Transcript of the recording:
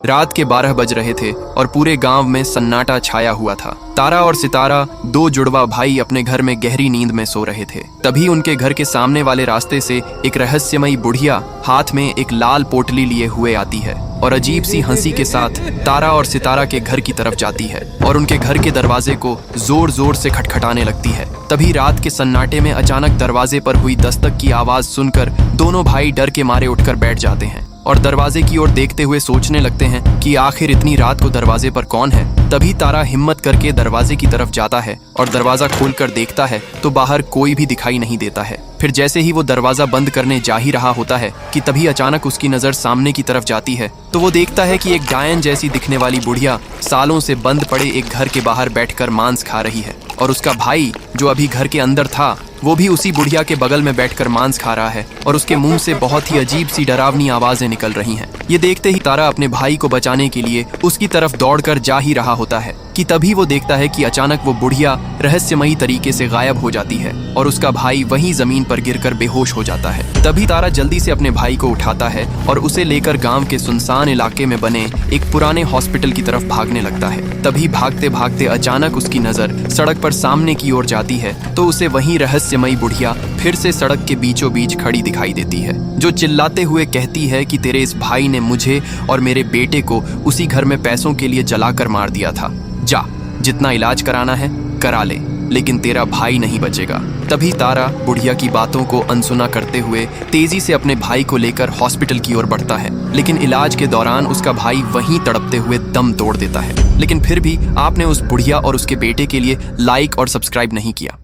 रात के 12 बज रहे थे और पूरे गांव में सन्नाटा छाया हुआ था। तारा और सितारा, दो जुड़वा भाई, अपने घर में गहरी नींद में सो रहे थे। तभी उनके घर के सामने वाले रास्ते से एक रहस्यमयी बुढ़िया हाथ में एक लाल पोटली लिए हुए आती है और अजीब सी हंसी के साथ तारा और सितारा के घर की तरफ जाती है और उनके घर के दरवाजे को जोर जोर से खटखटाने लगती है। तभी रात के सन्नाटे में अचानक दरवाजे पर हुई दस्तक की आवाज सुनकर दोनों भाई डर के मारे उठकर बैठ जाते हैं और दरवाजे की ओर देखते हुए सोचने लगते हैं कि आखिर इतनी रात को दरवाजे पर कौन है। तभी तारा हिम्मत करके दरवाजे की तरफ जाता है और दरवाजा खोलकर देखता है तो बाहर कोई भी दिखाई नहीं देता है। फिर जैसे ही वो दरवाजा बंद करने जा ही रहा होता है कि तभी अचानक उसकी नजर सामने की तरफ जाती है तो वो देखता है कि एक डायन जैसी दिखने वाली बुढ़िया सालों से बंद पड़े एक घर के बाहर बैठकर मांस खा रही है और उसका भाई जो अभी घर के अंदर था वो भी उसी बुढ़िया के बगल में बैठकर मांस खा रहा है और उसके मुंह से बहुत ही अजीब सी डरावनी आवाजें निकल रही हैं। ये देखते ही तारा अपने भाई को बचाने के लिए उसकी तरफ दौड़कर जा ही रहा होता है कि तभी वो देखता है कि अचानक वो बुढ़िया रहस्यमयी तरीके से गायब हो जाती है और उसका भाई वहीं जमीन पर गिरकर बेहोश हो जाता है। तभी तारा जल्दी से अपने भाई को उठाता है और उसे लेकर गांव के सुनसान इलाके में बने एक पुराने हॉस्पिटल की तरफ भागने लगता है। तभी भागते भागते अचानक उसकी नजर सड़क पर सामने की ओर जाती है तो उसे वहीं रहस्यमयी बुढ़िया फिर से सड़क के बीचों बीच खड़ी दिखाई देती है, जो चिल्लाते हुए कहती है कि तेरे इस भाई ने मुझे और मेरे बेटे को उसी घर में पैसों के लिए जलाकर मार दिया था। जा, जितना इलाज कराना है करा ले, लेकिन तेरा भाई नहीं बचेगा। तभी तारा बुढ़िया की बातों को अनसुना करते हुए तेजी से अपने भाई को लेकर हॉस्पिटल की ओर बढ़ता है, लेकिन इलाज के दौरान उसका भाई वहीं तड़पते हुए दम तोड़ देता है। लेकिन फिर भी आपने उस बुढ़िया और उसके बेटे के लिए लाइक और सब्सक्राइब नहीं किया।